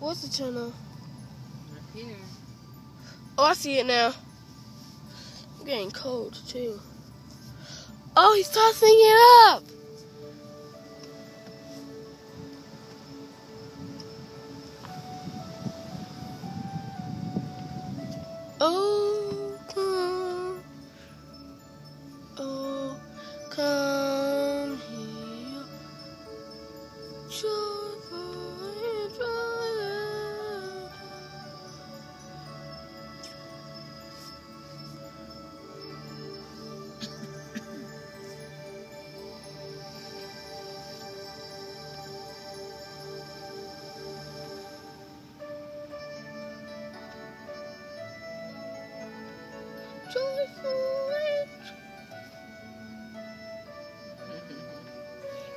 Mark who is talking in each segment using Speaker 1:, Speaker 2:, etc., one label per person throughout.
Speaker 1: What's the tunnel?
Speaker 2: Up here.
Speaker 1: Oh, I see it now. I'm getting cold, too. Oh, he's tossing it up! Oh, come here. Joyful and joyous.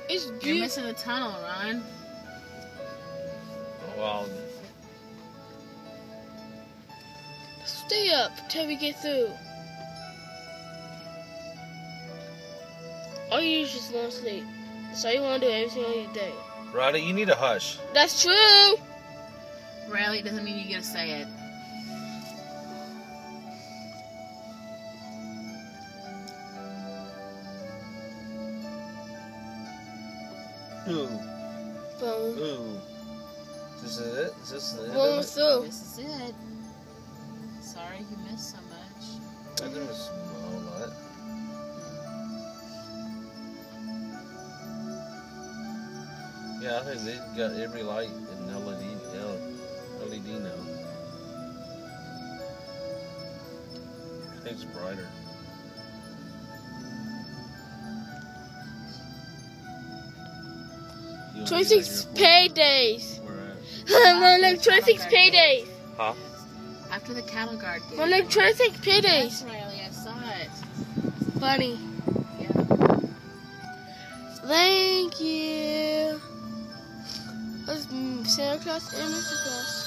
Speaker 1: It's
Speaker 2: You're
Speaker 1: beautiful.
Speaker 2: missing the tunnel, Ron.
Speaker 3: Well,
Speaker 1: Stay up till we get through. All you do is just want to sleep. That's all you want to do every single day.
Speaker 3: Riley, you need a hush.
Speaker 1: That's true.
Speaker 2: Riley doesn't mean you get to say it.
Speaker 3: Ooh.
Speaker 1: Boom.
Speaker 3: Ooh. This is it? Is this the end
Speaker 1: Boom
Speaker 3: of it?
Speaker 1: through.
Speaker 2: This is it. Sorry you missed so much.
Speaker 3: I didn't miss a whole lot. Yeah, I think they got every light in LED now. I think it's brighter. You wanna be
Speaker 1: 26
Speaker 3: back here
Speaker 1: paydays.
Speaker 3: for- Where at?
Speaker 1: I'm like 26 paydays.
Speaker 3: Huh?
Speaker 2: After the cattle guard game.
Speaker 1: I'm like 26 paydays.
Speaker 2: Yes, Riley, I saw it.
Speaker 1: Funny.
Speaker 2: Yeah.
Speaker 1: Thank you. That's Santa Claus and Mr. Claus.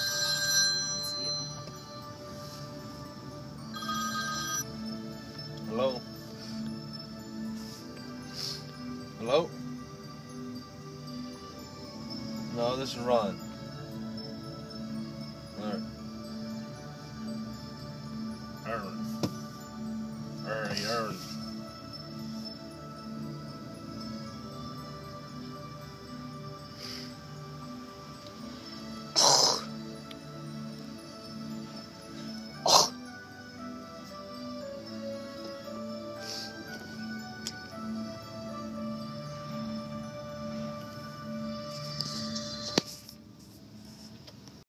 Speaker 3: Hello? Hello? No, this is Ron. Alright.